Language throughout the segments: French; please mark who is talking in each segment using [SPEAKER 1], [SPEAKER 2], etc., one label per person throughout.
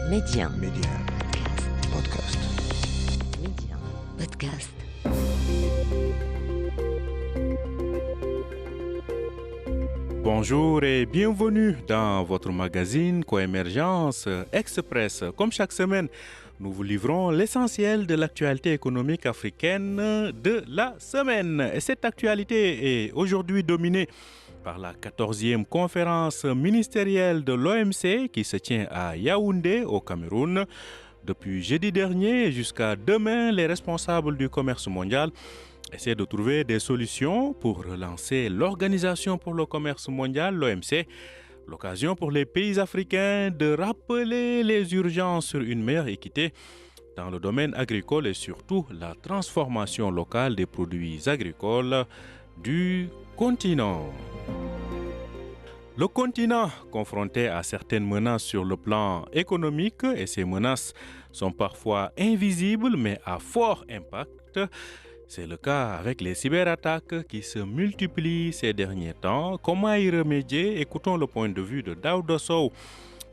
[SPEAKER 1] Média.
[SPEAKER 2] Média. Podcast.
[SPEAKER 1] Média. Podcast.
[SPEAKER 3] Bonjour et bienvenue dans votre magazine Coémergence Express. Comme chaque semaine, nous vous livrons l'essentiel de l'actualité économique africaine de la semaine. Et cette actualité est aujourd'hui dominée par la 14e conférence ministérielle de l'OMC qui se tient à Yaoundé, au Cameroun. Depuis jeudi dernier jusqu'à demain, les responsables du commerce mondial essaient de trouver des solutions pour relancer l'Organisation pour le commerce mondial, l'OMC. L'occasion pour les pays africains de rappeler les urgences sur une meilleure équité dans le domaine agricole et surtout la transformation locale des produits agricoles du continent. Le continent, confronté à certaines menaces sur le plan économique, et ces menaces sont parfois invisibles mais à fort impact. C'est le cas avec les cyberattaques qui se multiplient ces derniers temps. Comment y remédier? Écoutons le point de vue de Daouda Sow,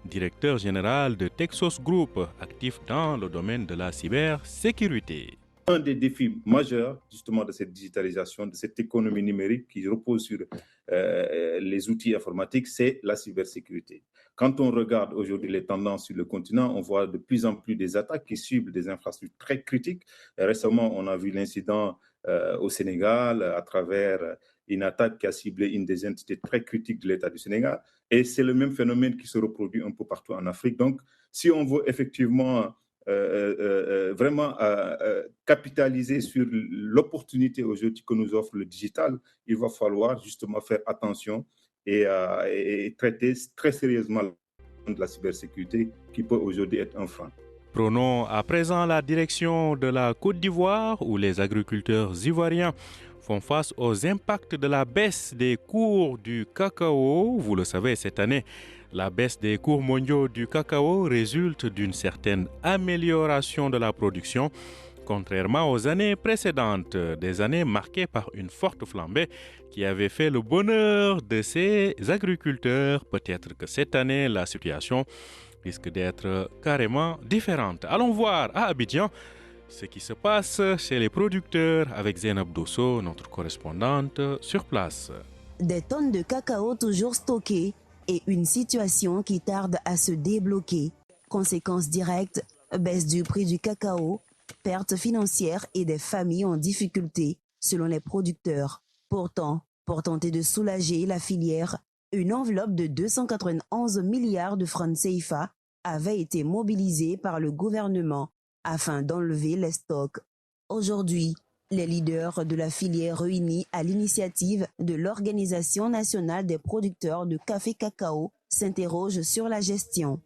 [SPEAKER 3] directeur général de Texos Group, actif dans le domaine de la cybersécurité.
[SPEAKER 4] Un des défis majeurs justement de cette digitalisation, de cette économie numérique qui repose sur les outils informatiques, c'est la cybersécurité. Quand on regarde aujourd'hui les tendances sur le continent, on voit de plus en plus des attaques qui ciblent des infrastructures très critiques. Récemment, on a vu l'incident au Sénégal à travers une attaque qui a ciblé une des entités très critiques de l'État du Sénégal. Et c'est le même phénomène qui se reproduit un peu partout en Afrique. Donc, si on veut effectivement vraiment capitaliser sur l'opportunité aujourd'hui que nous offre le digital, il va falloir justement faire attention et traiter très sérieusement de la cybersécurité qui peut aujourd'hui être un frein.
[SPEAKER 3] Prenons à présent la direction de la Côte d'Ivoire où les agriculteurs ivoiriens font face aux impacts de la baisse des cours du cacao. Vous le savez, cette année, la baisse des cours mondiaux du cacao résulte d'une certaine amélioration de la production, contrairement aux années précédentes, des années marquées par une forte flambée qui avait fait le bonheur de ces agriculteurs. Peut-être que cette année, la situation risque d'être carrément différente. Allons voir à Abidjan ce qui se passe chez les producteurs avec Zainab Dosso, notre correspondante sur place.
[SPEAKER 5] Des tonnes de cacao toujours stockées et une situation qui tarde à se débloquer. Conséquences directes, baisse du prix du cacao, pertes financières et des familles en difficulté selon les producteurs. Pourtant, pour tenter de soulager la filière, une enveloppe de 291 milliards de francs CFA avait été mobilisée par le gouvernement afin d'enlever les stocks. Aujourd'hui, les leaders de la filière réunis à l'initiative de l'Organisation nationale des producteurs de café-cacao s'interrogent sur la gestion.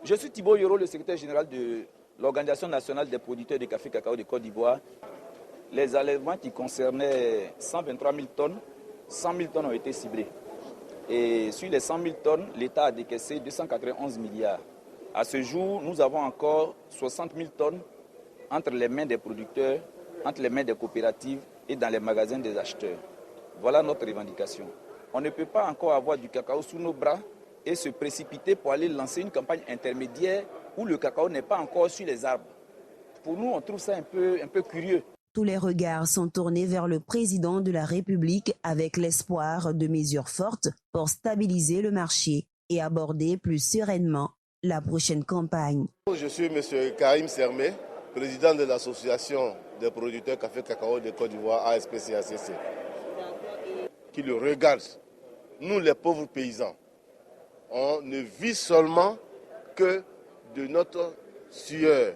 [SPEAKER 6] Je suis Thibaut Yoro, le secrétaire général de l'Organisation nationale des producteurs de café-cacao de Côte d'Ivoire. Les enlèvements qui concernaient 123 000 tonnes, 100 000 tonnes ont été ciblées. Et sur les 100 000 tonnes, l'État a décaissé 291 milliards. À ce jour, nous avons encore 60 000 tonnes entre les mains des producteurs, entre les mains des coopératives et dans les magasins des acheteurs. Voilà notre revendication. On ne peut pas encore avoir du cacao sous nos bras et se précipiter pour aller lancer une campagne intermédiaire où le cacao n'est pas encore sur les arbres. Pour nous, on trouve ça un peu curieux.
[SPEAKER 5] Tous les regards sont tournés vers le président de la République avec l'espoir de mesures fortes pour stabiliser le marché et aborder plus sereinement la prochaine campagne.
[SPEAKER 7] Je suis M. Karim Sermé, président de l'association des producteurs café-cacao de Côte d'Ivoire, ASPCACC, qui le regarde. Nous, les pauvres paysans, on ne vit seulement que de notre sueur.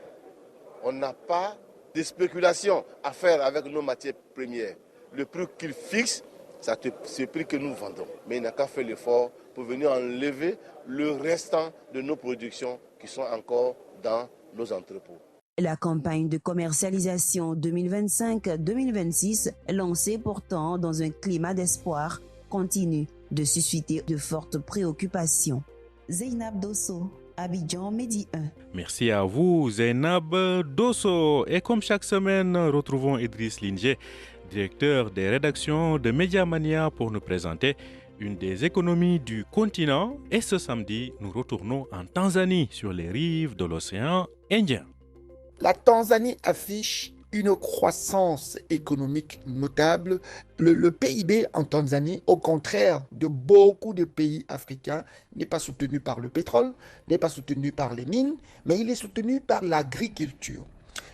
[SPEAKER 7] On n'a pas de spéculation à faire avec nos matières premières. Le prix qu'ils fixent, c'est le prix que nous vendons. Mais il n'a qu'à faire l'effort pour venir enlever le restant de nos productions qui sont encore dans nos entrepôts.
[SPEAKER 5] La campagne de commercialisation 2025-2026, lancée pourtant dans un climat d'espoir, continue de susciter de fortes préoccupations. Zainab Dosso, Abidjan, Midi 1.
[SPEAKER 3] Merci à vous, Zainab Dosso. Et comme chaque semaine, retrouvons Idriss Linger, directeur des rédactions de Média Mania, pour nous présenter une des économies du continent. Et ce samedi, nous retournons en Tanzanie, sur les rives de l'océan Indien.
[SPEAKER 8] La Tanzanie affiche une croissance économique notable. Le PIB en Tanzanie, au contraire de beaucoup de pays africains, n'est pas soutenu par le pétrole, n'est pas soutenu par les mines, mais il est soutenu par l'agriculture,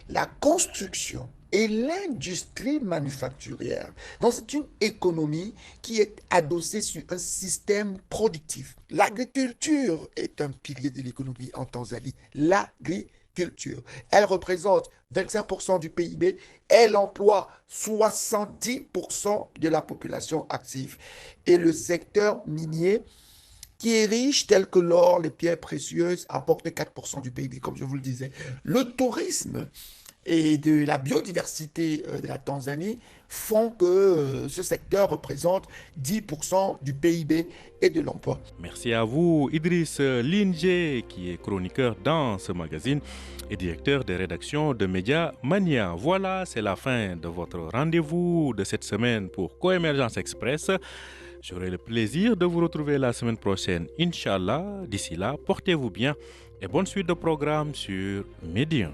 [SPEAKER 8] la construction et l'industrie manufacturière. Donc c'est une économie qui est adossée sur un système productif. L'agriculture est un pilier de l'économie en Tanzanie. L'agriculture, elle représente 25% du PIB, elle emploie 70% de la population active. Et le secteur minier, qui est riche, tel que l'or, les pierres précieuses, apporte 4% du PIB, comme je vous le disais. Le tourisme et de la biodiversité de la Tanzanie font que ce secteur représente 10% du PIB et de l'emploi.
[SPEAKER 3] Merci à vous, Idriss Linje, qui est chroniqueur dans ce magazine et directeur des rédactions de Média Mania. Voilà, c'est la fin de votre rendez-vous de cette semaine pour Coémergence Express. J'aurai le plaisir de vous retrouver la semaine prochaine, Inch'Allah. D'ici là, portez-vous bien et bonne suite de programmes sur Medium.